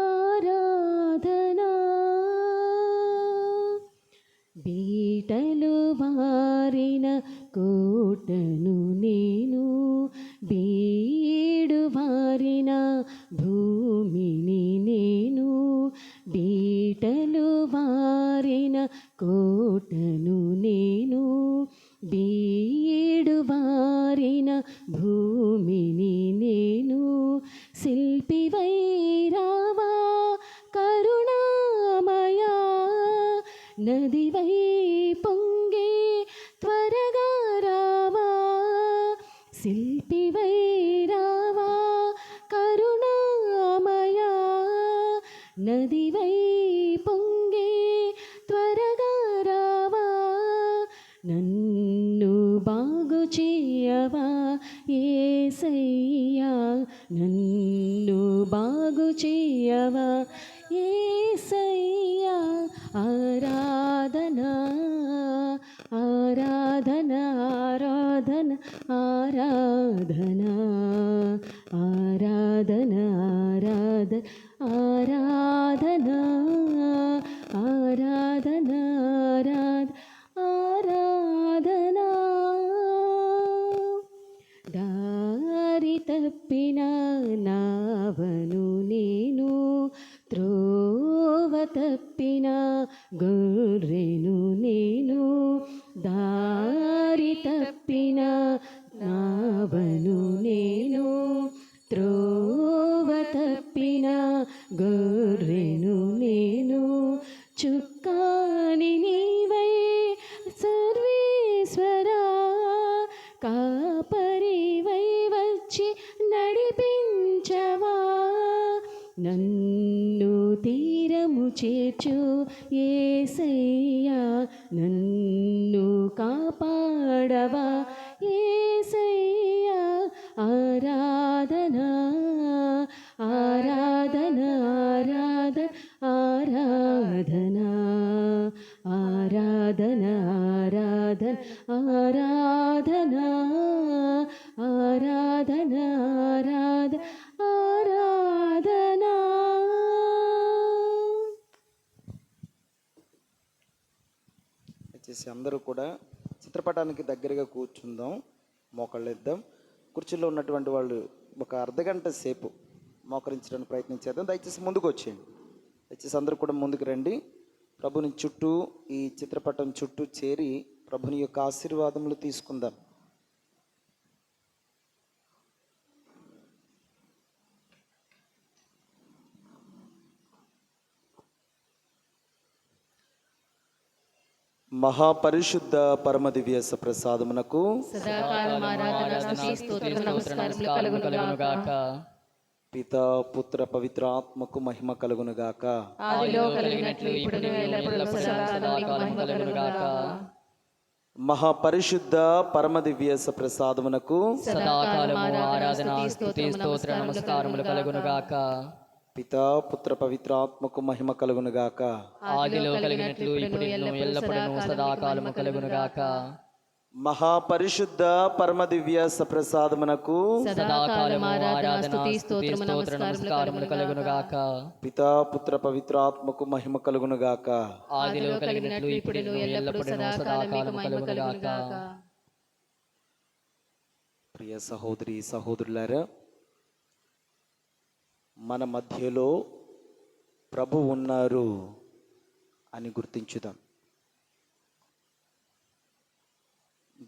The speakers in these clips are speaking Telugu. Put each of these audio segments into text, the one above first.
ఆరాధనా. బీటలు వారిన కోటను నేను, బీడు వారిన భూమిని నేను, బీటలు వారిన కోటను నేను, బీడు వారిన భూమిని నేను. శిల్పివై రావా కరుణామయా, నదివై పొంగే త్వరగా రావా. శిల్పివై రావా కరుణామయా, నదివై పొంగే త్వరగా రావా. నన్ను బాగు చేయవా యేసయ్యా, నన్ను బాగు చేయవా యేసయ్యా. ఆరాధనా ఆరాధనా ఆరాధనా ఆరాధనా ఆరాధనా ఆరాధనా ఆరాధనా ఆరాధనా. దారి తప్పిన నావను నేను, త్రోవ తప్పిన గొర్రెను నేను. దారి తప్పిన నావను నేను, త్రోవ తప్పిన గొర్రెను నేను. చుక్కాని నీవై సర్వేశ్వరా, కాపరివై వచ్చి నడిపించవా. నన్ను తీరము చేర్చు యేసయ్యా, నన్ను కాపాడవా యేసయ్యా. ఆరాధనా ఆరాధనా ఆరాధనా ఆరాధనా ఆరాధనా ఆరాధనా ఆరాధనా. వచ్చేసి అందరూ కూడా చిత్రపటానికి దగ్గరగా కూర్చుందాం, మోకళ్ళిద్దాం. కుర్చీలో ఉన్నటువంటి వాళ్ళు ఒక అర్ధగంట సేపు మోకరించడానికి ప్రయత్నం చేద్దాం. దయచేసి ముందుకు వచ్చేయండి. దయచేసి అందరూ కూడా ముందుకు రండి. ప్రభుని చుట్టూ, ఈ చిత్రపటం చుట్టూ చేరి ప్రభుని యొక్క ఆశీర్వాదములు తీసుకుందాం. మహాపరిశుద్ధ పరమ దివ్య ప్రసాదమునకు సదాకాలం ఆరాధన స్తుతి స్తోత్రము నమస్కారములు కలుగును గాక. పితా పుత్ర పవిత్ర ఆత్మకు మహిమ కలుగును గాక. ఆదిలో కలిగినట్లు ఇప్పుడును ఎల్లప్పుడూ సదాకాలం మహిమ కలుగును గాక. మహాపరిశుద్ధ పరమ దివ్య ప్రసాదమునకు సదాకాలం ఆరాధన స్తుతి స్తోత్ర నమస్కారములు కలుగును గాక. పితా పుత్ర పవిత్ర ఆత్మకు మహిమ కలుగును గాక. ఆదిలో కలిగినట్లు ఇప్పుడును ఎల్లప్పుడూ సదాకాలము కలుగును గాక. మహాపరిశుద్ధ పరమ దివ్య ప్రసాదమునకు సదాకాలం ఆరాధన స్తుతి స్తోత్ర నమస్కారములు కలుగును గాక. పితా పుత్ర పవిత్ర ఆత్మకు మహిమ కలుగును గాక. ఆదిలో కలిగినట్లు ఇప్పుడును ఎల్లప్పుడూ సదాకాలము కలుగును గాక. ప్రియ సహోదరి సహోదరులారా, మన మధ్యలో ప్రభు ఉన్నారు అని గుర్తించుదాం.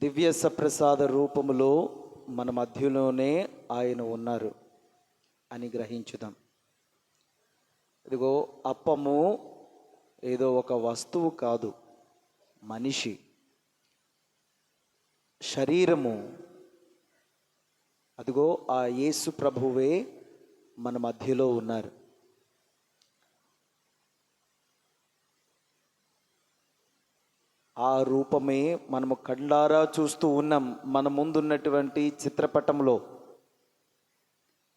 దివ్య సప్రసాద రూపములో మన మధ్యలోనే ఆయన ఉన్నారు అని గ్రహించుదాం. ఇదిగో అప్పము ఏదో ఒక వస్తువు కాదు, మనిషి శరీరము. అదిగో ఆ యేసు ప్రభువే మన మధ్యలో ఉన్నారు. ఆ రూపమే మనము కళ్ళారా చూస్తూ ఉన్నాం. మన ముందున్నటువంటి చిత్రపటంలో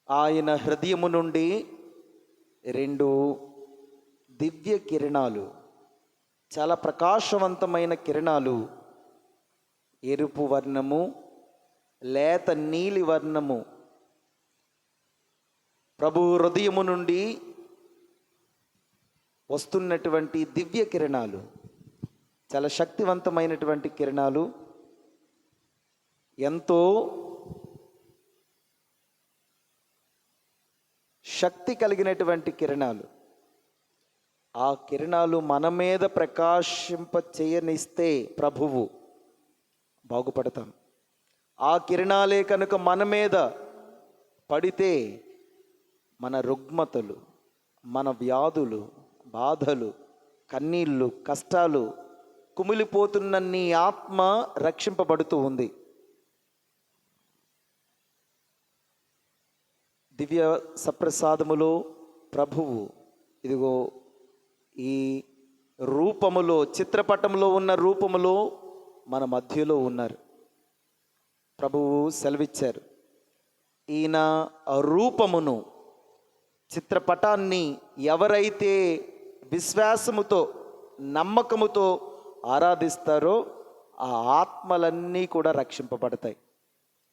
ఆయన హృదయము నుండి రెండు దివ్య కిరణాలు, చాలా ప్రకాశవంతమైన కిరణాలు, ఎరుపు వర్ణము, లేత నీలి వర్ణము, ప్రభు హృదయము నుండి వస్తున్నటువంటి దివ్య కిరణాలు, చాలా శక్తివంతమైనటువంటి కిరణాలు, ఎంతో శక్తి కలిగినటువంటి కిరణాలు. ఆ కిరణాలు మన మీద ప్రకాశింప చేయనిస్తే ప్రభువు బాగుపడతాం. ఆ కిరణాలే కనుక మన మీద పడితే మన రుగ్మతలు, మన వ్యాధులు, బాధలు, కన్నీళ్ళు, కష్టాలు, కుమిలిపోతున్న నీ ఆత్మ రక్షింపబడుతూ ఉంది. దివ్య సప్రసాదములో ప్రభువు ఇదిగో ఈ రూపములో, చిత్రపటంలో ఉన్న రూపములో మన మధ్యలో ఉన్నారు. ప్రభువు సెలవిచ్చారు, ఈయన రూపమును, చిత్రపటాన్ని ఎవరైతే విశ్వాసముతో, నమ్మకముతో ఆరాధిస్తారో ఆ ఆత్మలన్నీ కూడా రక్షింపబడతాయి.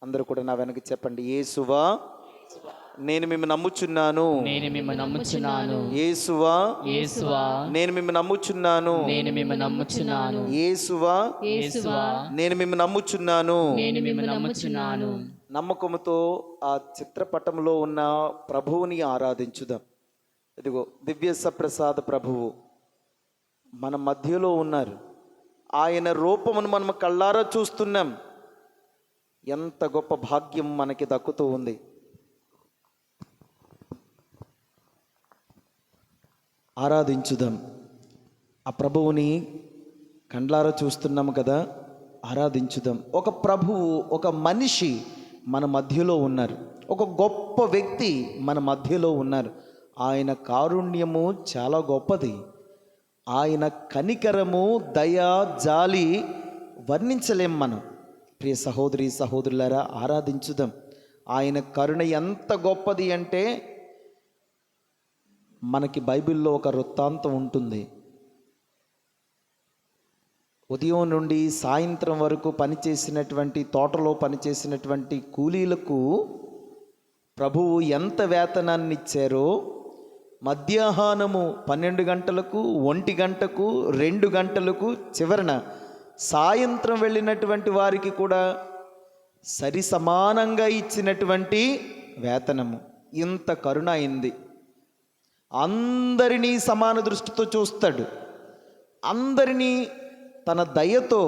అందరూ కూడా నా వెనక చెప్పండి, యేసువా నేను మిమ్ము నమ్ముచున్నాను, నేను మిమ్ము నమ్ముచున్నాను. యేసువా యేసువా నేను మిమ్ము నమ్ముచున్నాను, నేను మిమ్ము నమ్ముచున్నాను. యేసువా యేసువా నేను మిమ్ము నమ్ముచున్నాను. నేను మిమ్ము నమ్ముచున్నాను. నమ్మకముతో ఆ చిత్రపటంలో ఉన్న ప్రభువుని ఆరాధించుదాం. ఇదిగో దివ్య సప్రసాద ప్రభువు మన మధ్యలో ఉన్నారు. ఆయన రూపమును మనం కళ్ళారా చూస్తున్నాం. ఎంత గొప్ప భాగ్యం మనకి దక్కుతూ ఉంది. ఆరాధించుదాం. ఆ ప్రభువుని కండ్లారా చూస్తున్నాము కదా, ఆరాధించుదాం. ఒక ప్రభువు, ఒక మనిషి మన మధ్యలో ఉన్నారు. ఒక గొప్ప వ్యక్తి మన మధ్యలో ఉన్నారు. ఆయన కారుణ్యము చాలా గొప్పది. ఆయన కనికరము, దయ, జాలి వర్ణించలేం మనం. ప్రియ సహోదరి సహోదరులారా, ఆరాధించుదాం. ఆయన కరుణ ఎంత గొప్పది అంటే, మనకి బైబిల్లో ఒక వృత్తాంతం ఉంటుంది. ఉదయం నుండి సాయంత్రం వరకు పనిచేసినటువంటి, తోటలో పనిచేసినటువంటి కూలీలకు ప్రభువు ఎంత వేతనాన్ని ఇచ్చారో, మధ్యాహ్నము 12 గంటలకు, 1 గంటకు, 2 గంటలకు, చివరన సాయంత్రం వెళ్ళినటువంటి వారికి కూడా సరి సమానంగా ఇచ్చినటువంటి వేతనము. ఇంత కరుణ అయింది. అందరినీ సమాన దృష్టితో చూస్తాడు. అందరినీ తన దయతో,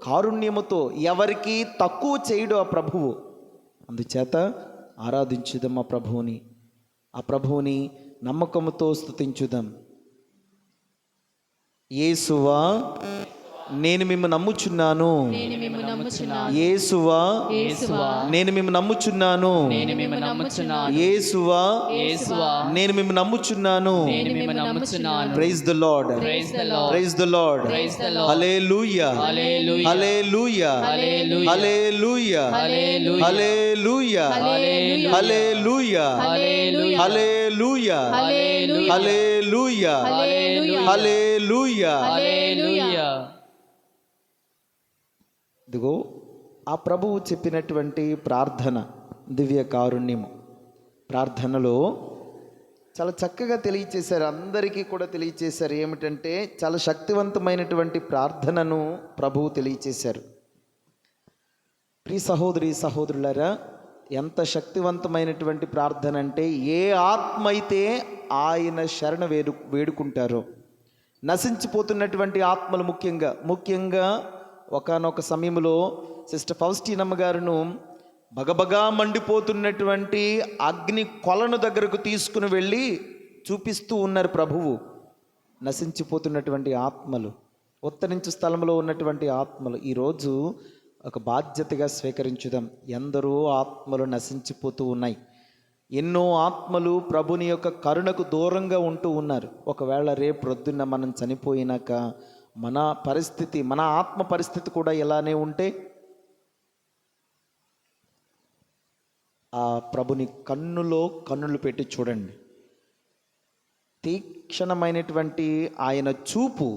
కారుణ్యముతో ఎవరికి తక్కువ చేయడు ఆ ప్రభువు. అందుచేత ఆరాధించుదాం ఆ ప్రభువుని. ఆ ప్రభువుని నమ్మకముతో స్తుతించుదాం. యేసువా నేను మిమ్ము నమ్ముచున్నాను, యేసువా నేను మిమ్ము నమ్ముచున్నాను, నేను మిమ్ము నమ్ముచున్నాను. యేసువా యేసువా నేను మిమ్ము నమ్ముచున్నాను. నేను మిమ్ము నమ్ముచున్నాను. Praise the lord, Praise the Lord. Praise the lord, Praise the Lord. Hallelujah, Hallelujah. Hallelujah, Hallelujah. Hallelujah, Hallelujah. Hallelujah, Hallelujah. Hallelujah, Hallelujah. Hallelujah, Hallelujah. Hallelujah, Hallelujah. Hallelujah. Hallelujah. ఇదిగో ఆ ప్రభువు చెప్పినటువంటి ప్రార్థన, దివ్య కారుణ్యము ప్రార్థనలో చాలా చక్కగా తెలియచేశారు. అందరికీ కూడా తెలియచేశారు. ఏమిటంటే, చాలా శక్తివంతమైనటువంటి ప్రార్థనను ప్రభువు తెలియచేశారు. ప్రియ సహోదరి సహోదరులారా, ఎంత శక్తివంతమైనటువంటి ప్రార్థన అంటే, ఏ ఆత్మ అయితే ఆయన శరణ వేడుకుంటారో, నశించిపోతున్నటువంటి ఆత్మలు, ముఖ్యంగా ఒకానొక సమయంలో సిస్టర్ ఫౌస్టీనమ్మ గారును బగబగా మండిపోతున్నటువంటి అగ్ని కొలను దగ్గరకు తీసుకుని వెళ్ళి చూపిస్తూ ఉన్నారు ప్రభువు. నశించిపోతున్నటువంటి ఆత్మలు, ఉత్తరించు స్థలంలో ఉన్నటువంటి ఆత్మలు ఈరోజు ఒక బాధ్యతగా స్వీకరించుదాం. ఎందరో ఆత్మలు నశించిపోతూ ఉన్నాయి. ఎన్నో ఆత్మలు ప్రభుని యొక్క కరుణకు దూరంగా ఉంటూ ఉన్నారు. ఒకవేళ రేపు ప్రొద్దున్న మనం చనిపోయినాక మన పరిస్థితి, మన ఆత్మ పరిస్థితి కూడా ఇలానే ఉంటే, ఆ ప్రభుని కన్నులో కన్నులు పెట్టి చూడండి. తీక్షణమైనటువంటి ఆయన చూపు,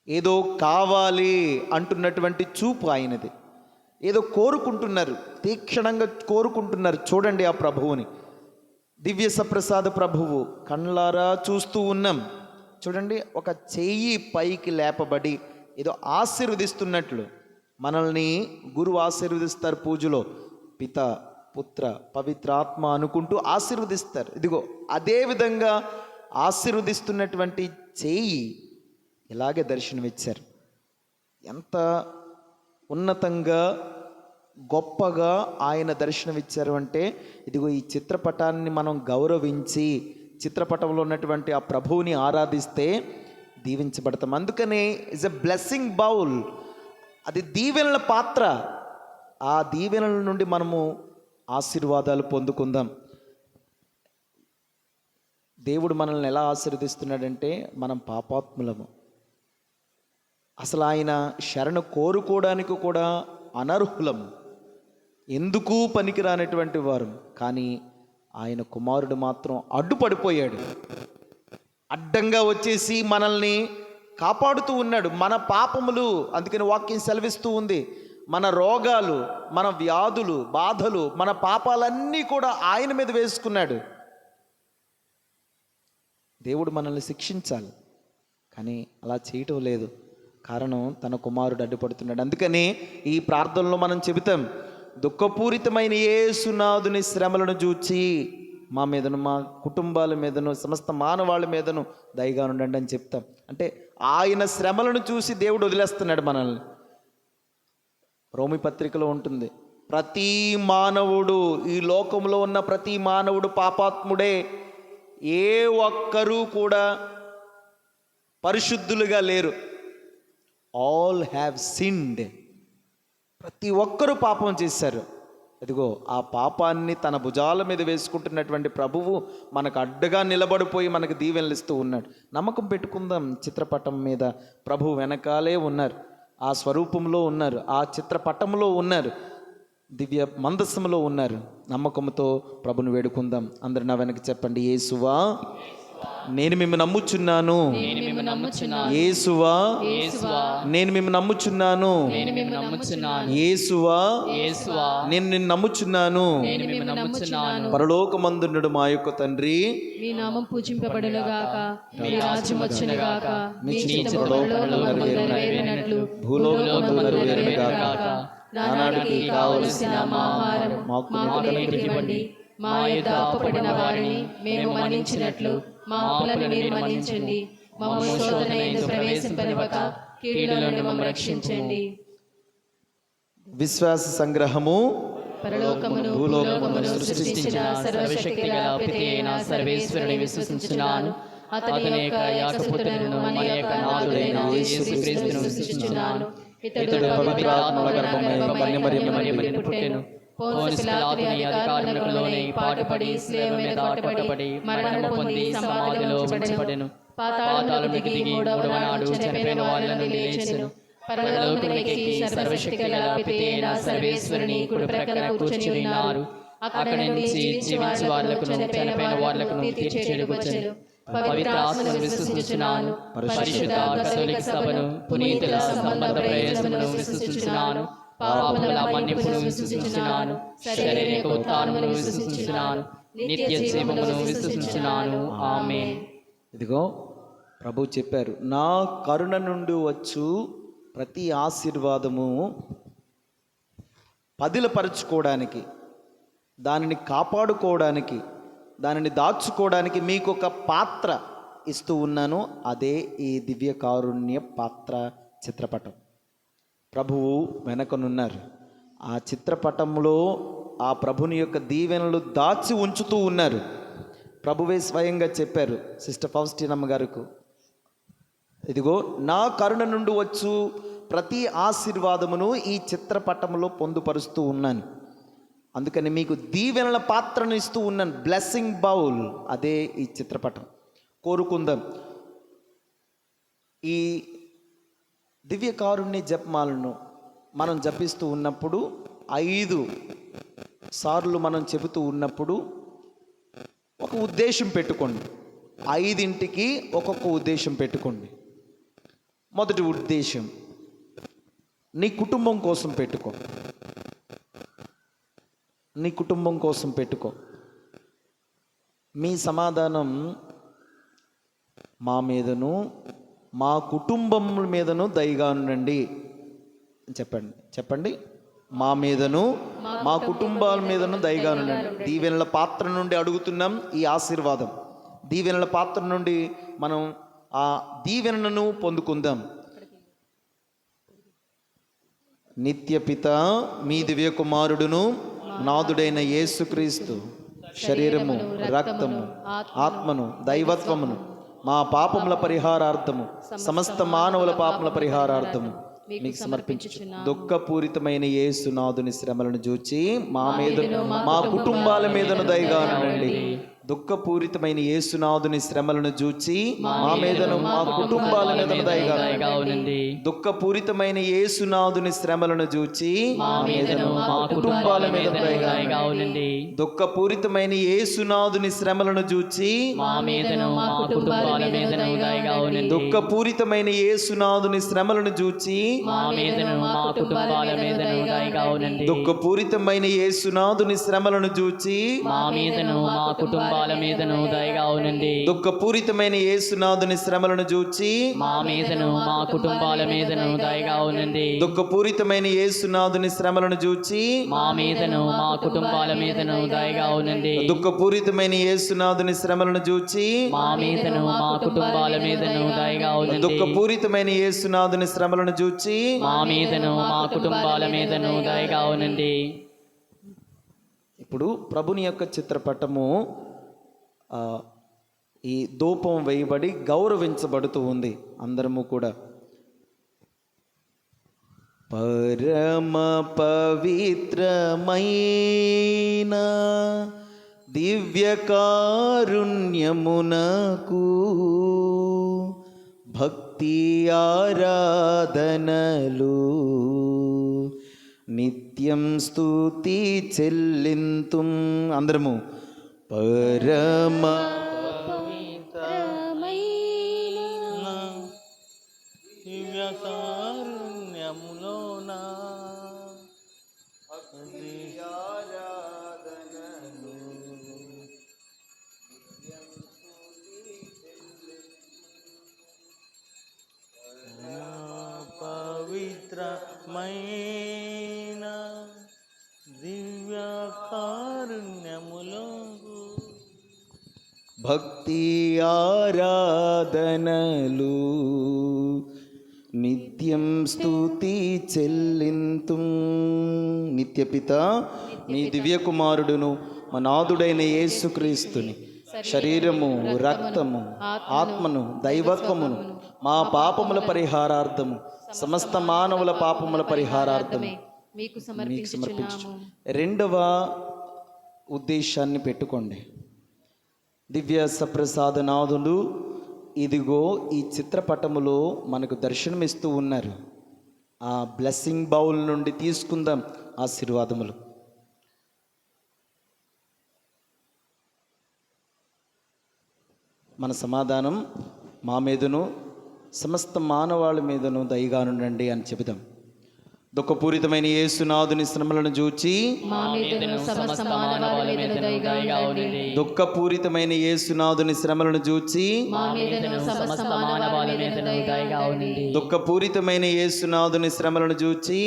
ఏదో కావాలి అంటున్నటువంటి చూపు ఆయనది. ఏదో కోరుకుంటున్నారు, తీక్షణంగా కోరుకుంటున్నారు. చూడండి ఆ ప్రభువుని. దివ్య సప్రసాద ప్రభువు కళ్ళారా చూస్తూ ఉన్నాం. చూడండి, ఒక చెయ్యి పైకి లేపబడి ఏదో ఆశీర్వదిస్తున్నట్లు మనల్ని గురువు ఆశీర్వదిస్తారు పూజలో. పిత, పుత్ర, పవిత్రాత్మ అనుకుంటూ ఆశీర్వదిస్తారు. ఇదిగో అదే విధంగా ఆశీర్వదిస్తున్నటువంటి చేయి ఇలాగే దర్శనమిచ్చారు. ఎంత ఉన్నతంగా గొప్పగా ఆయన దర్శనమిచ్చారు అంటే, ఇదిగో ఈ చిత్రపటాన్ని మనం గౌరవించి చిత్రపటంలో ఉన్నటువంటి ఆ ప్రభువుని ఆరాధిస్తే దీవించబడతాం. అందుకనే ఇస్ ఎ బ్లెస్సింగ్ బౌల్, అది దీవెనల పాత్ర. ఆ దీవెనల నుండి మనము ఆశీర్వాదాలు పొందుకుందాం. దేవుడు మనల్ని ఎలా ఆశీర్వదిస్తున్నాడంటే, మనం పాపాత్ములము, అసలు ఆయన శరణ కోరుకోవడానికి కూడా అనర్హులము, ఎందుకు పనికిరానటువంటి వారు. కానీ ఆయన కుమారుడు మాత్రం అడ్డుపడిపోయాడు, అడ్డంగా వచ్చేసి మనల్ని కాపాడుతూ ఉన్నాడు. మన పాపములు, అందుకని వాక్యం సెలవిస్తూ ఉంది, మన రోగాలు, మన వ్యాధులు, బాధలు, మన పాపాలన్నీ కూడా ఆయన మీద వేసుకున్నాడు. దేవుడు మనల్ని శిక్షించాలి, కానీ అలా చేయటం లేదు. కారణం తన కుమారుడు అడ్డుపడుతున్నాడు. అందుకని ఈ ప్రార్థనలో మనం చెబుతాం, దుఃఖపూరితమైన యేసునాథుని శ్రమలను చూచి మా మీదను, మా కుటుంబాల మీదను, సమస్త మానవాళ్ళ మీదను దయగా ఉండండి అని చెప్తాం. అంటే ఆయన శ్రమలను చూసి దేవుడు వదిలేస్తున్నాడు మనల్ని. రోమి పత్రికలో ఉంటుంది, ప్రతి మానవుడు, ఈ లోకంలో ఉన్న ప్రతి మానవుడు పాపాత్ముడే, ఏ ఒక్కరూ కూడా పరిశుద్ధులుగా లేరు. ఆల్ హ్యావ్ సిన్డ్, ప్రతి ఒక్కరూ పాపం చేశారు. అదిగో ఆ పాపాన్ని తన భుజాల మీద వేసుకుంటున్నటువంటి ప్రభువు మనకు అడ్డుగా నిలబడిపోయి మనకు దీవెనలు ఇస్తూ ఉన్నాడు. నమ్మకం పెట్టుకుందాం, చిత్రపటం మీద ప్రభువు వెనకాలే ఉన్నారు, ఆ స్వరూపంలో ఉన్నారు, ఆ చిత్రపటంలో ఉన్నారు, దివ్య మందస్సులో ఉన్నారు. నమ్మకంతో ప్రభుని వేడుకుందాం. అందరు నా వెనక చెప్పండి, యేసువా నేను మిమ్ము నమ్ముచున్నాను, యేసువా నేను మిమ్ము నమ్ముచున్నాను, యేసువా నేను నిన్ను నమ్ముచున్నాను. పరలోకమందుండు మా యొక్క తండ్రి, మీ నామం పూజింపబడును గాక, మీ రాజ్యం వచ్చును గాక, మీ చిత్తము పరలోకమందు నెరవేరినట్లు భూలోకమందు నెరవేరును గాక. నానాటికి కావలసిన మా ఆహారం మాకు నేటికి ఇవ్వండి. మా యొద్ద అప్పుపడిన వారిని మేము మన్నించినట్లు మా అప్పులను మీరు మన్నించండి. మమ్మల్ని శోధన యందు ప్రవేశింపనివ్వక కీడులో నుండి మమ్మల్ని రక్షించండి. విశ్వాస సంగ్రహము. పరలోకమును భూలోకమును సృష్టించిన సర్వశక్తి గల పిత అయిన సర్వేశ్వరుని విశ్వసించున్నాను. అతని యొక్క ఏకపుత్రుడును మన యొక్క నాథుడైన యేసుక్రీస్తును విశ్వసించున్నాను. ఇతడు పవిత్రాత్మల గర్భమై కన్యమరియను పుట్టెను. పోన్సు పిలాతుని అధికారములకు లోనై పాటుపడి శిలువ మీద కొట్టబడి మరణము పొంది సమాధిలో ఉంచబడెను. పాతాళములోకి దిగి మూడవ నాడు చనిపోయిన వారిని లేచెను. పరలోకమునికి ఎక్కి సర్వశక్తి గల పిత అయిన సర్వేశ్వరుని కుడి ప్రక్కన కూర్చుని ఉన్నారు. అక్కడ నుండి జీవించు వారులకును చనిపోయిన వారులకును తీర్పు చెయ్యుటకు పవిత్ర ఆత్మను విశ్వసించుచున్నాను. పరిశుద్ధ కథోలిక సభను, పునీతుల సంబంధ ప్రయోజనమును విశ్వసించుచున్నాను. పాపముల మన్నిపును విశ్వసించుచున్నాను. శారీరక ఉత్థానమును విశ్వసించుచున్నాను. నిత్య జీవమును విశ్వసించుచున్నాను. ఆమేన్. ఇదిగో ప్రభు చెప్పారు, నా కరుణ నుండి వచ్చు ప్రతి ఆశీర్వాదము పదిలపరచుకోవడానికి, దానిని కాపాడుకోవడానికి, దానిని దాచుకోవడానికి మీకు ఒక పాత్ర ఇస్తూ ఉన్నాను. అదే ఈ దివ్య కారుణ్య పాత్ర చిత్రపటం. ప్రభువు వెనకనున్నారు. ఆ చిత్రపటంలో ఆ ప్రభుని యొక్క దీవెనలు దాచి ఉంచుతూ ఉన్నారు. ప్రభువే స్వయంగా చెప్పారు సిస్టర్ ఫౌస్టినమ్మ గారికి, ఇదిగో నా కరుణ నుండి వచ్చు ప్రతి ఆశీర్వాదమును ఈ చిత్రపటంలో పొందుపరుస్తూ ఉన్నాను. అందుకని మీకు దీవెనల పాత్రను ఇస్తూ ఉన్నాను, బ్లెస్సింగ్ బౌల్. అదే ఈ చిత్రపటం. కోరుకుందాం, ఈ దివ్య కారుణ్య జపమాలను మనం జపిస్తూ ఉన్నప్పుడు 5 సార్లు మనం చెబుతూ ఉన్నప్పుడు ఒక ఉద్దేశం పెట్టుకోండి. 5ంటికి ఒక్కొక్క ఉద్దేశం పెట్టుకోండి. మొదటి ఉద్దేశం నీ కుటుంబం కోసం పెట్టుకో, నీ కుటుంబం కోసం పెట్టుకో. మీ సమాధానం మా మీదను మా కుటుంబముల మీదను దయగా ఉండండి చెప్పండి. చెప్పండి. మా మీదను మా కుటుంబాల మీదను దయగా ఉండండి. దీవెనల పాత్ర నుండి అడుగుతున్నాం ఈ ఆశీర్వాదం. దీవెనల పాత్ర నుండి మనం ఆ దీవెనను పొందుకుందాం. నిత్య పిత మీ దివ్య కుమారుడును నాదుడైన యేసుక్రీస్తు శరీరము, రక్తము, ఆత్మను, దైవత్వమును మా పాపముల పరిహారార్థము, సమస్త మానవుల పాపముల పరిహారార్థము మీకు సమర్పించు. దుఃఖపూరితమైన యేసునాథుని శ్రమలను చూచి మా మీద మా కుటుంబాల మీదను దయగా ఉండండి. దుఃఖపూరితమైన యేసునాథుని శ్రమలను చూచి మా మీదను మా కుటుంబాల మీదను దయగా ఉండండి. దుఃఖపూరితమైన యేసునాథుని శ్రమలను చూచి మా మీదను మా కుటుంబాల మీద దయగా ఉండండి. దుఃఖపూరితమైన యేసునాథుని శ్రమలను చూచి మా మీదను మా కుటుంబాల మీదను దయగా ఉండండి. దుఃఖపూరితమైన యేసునాథుని శ్రమలను చూచి మా మీదను మా కుటుంబాల మీదను దయగా ఉండండి. దుఃఖపూరితమైన యేసునాథుని శ్రమలను చూచి మా మీదను మా కుటుంబాల మీదను దయగా ఉండండి. దుఃఖపూరితమైన యేసునాథుని శ్రమలను చూచి మా మీదను మా కుటుంబాల మీదను దయగా ఉండండి. దుఃఖపూరితమైన యేసునాథుని శ్రమలను చూచి మా మీదను మా కుటుంబాల మీదను దయగా ఉండండి. దుఃఖపూరితమైన యేసునాథుని శ్రమలను చూచి మా మీదను మా కుటుంబాల మీదను దయగా ఉండండి. దుఃఖపూరితమైన యేసునాథుని శ్రమలను చూచి మా మీదను మా కుటుంబాల మీదను దయగా ఉండండి. ఇప్పుడు ప్రభుని యొక్క చిత్రపటము ఈ ధూపం వేయబడి గౌరవించబడుతూ ఉంది. అందరము కూడా పరమ పవిత్రమైన దివ్యకారుణ్యమునకు భక్తి ఆరాధనలు నిత్యం స్తుతి చెల్లింతుం. అందరము పరమ పవిత్రమైన దివ్యకారుణ్యములోన భక్తి ఆరాధనలు పవిత్రమైన దివ్యకారుణ్యములో భక్తి ఆరాధనలు నిత్యం స్తుతి చెల్లింతుం. నిత్యపిత మీ దివ్య కుమారుడును మా నాథుడైన యేసుక్రీస్తుని శరీరము, రక్తము, ఆత్మను, దైవత్వమును మా పాపముల పరిహారార్థము, సమస్త మానవుల పాపముల పరిహారార్థము మీకు సమర్పించు. రెండవ ఉద్దేశాన్ని పెట్టుకోండి. దివ్య సప్రసాదనాథులు ఇదిగో ఈ చిత్రపటములో మనకు దర్శనమిస్తూ ఉన్నారు. ఆ బ్లెస్సింగ్ బౌల్ నుండి తీసుకుందాం ఆశీర్వాదములు. మన సమాధానం మా మీదను సమస్త మానవాళి మీదను దయగానుండండి అని చెబుదాం. దుఃఖపూరితమైన యేసునాథుని శ్రమలను చూచి దుఃఖపూరితమైన యేసునాథుని శ్రమలను చూచి దుఃఖపూరితమైన యేసునాథుని శ్రమలను చూచి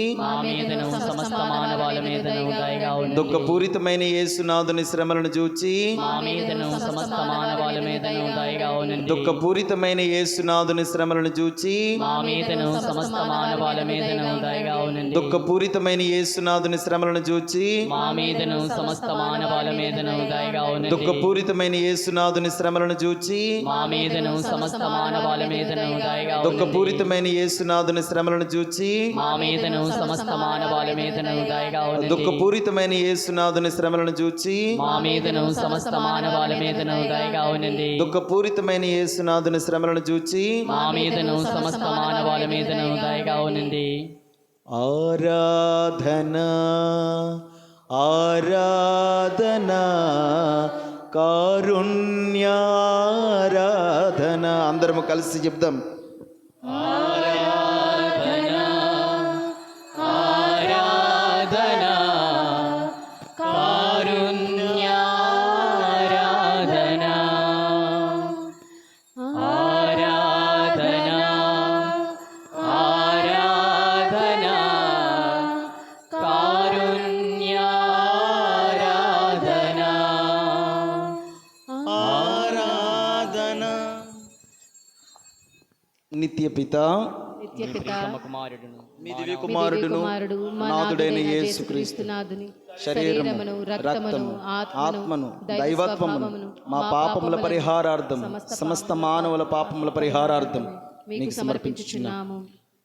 దుఃఖపూరితమైన యేసునాథుని శ్రమలను చూచి దుఃఖపూరితమైన యేసునాథుని శ్రమలను చూచి దుఃఖపూరితమైన యేసునాథుని శ్రమలను చూచి మా మీదను సమస్త మానవాళి మీదను దయగా ఉండండి. దుఃఖపూరితమైన యేసునాథుని శ్రమలను చూచి మా మీదను సమస్త మానవాళి మీదను దయగా ఉండండి. దుఃఖపూరితమైన యేసునాథుని శ్రమలను చూచి మా మీదను సమస్త మానవాళి మీదను దయగా ఉండండి. దుఃఖపూరితమైన యేసునాథుని శ్రమలను చూచి మా మీదను సమస్త మానవాళి మీదను దయగా ఉండండి. దుఃఖపూరితమైన యేసునాథుని శ్రమలను చూచి మా మీదను సమస్త మానవాళి మీదను దయగా ఉండండి. ఆరాధనా ఆరాధనా కారుణ్యారాధన. అందరము కలిసి చెప్దాం. ఆరాధనా ఆరాధనా కారుణ్యారాధనా నిత్య పిత నిత్యపిత కుమారుడును మీ దివ్య కుమారుడును నాథుడైన యేసుక్రీస్తు శరీరమును రక్తమును ఆత్మను దైవత్వమును మా పాపముల పరిహారార్థం సమస్త మానవుల పాపముల పరిహారార్థం మీకు సమర్పించుచున్నాము.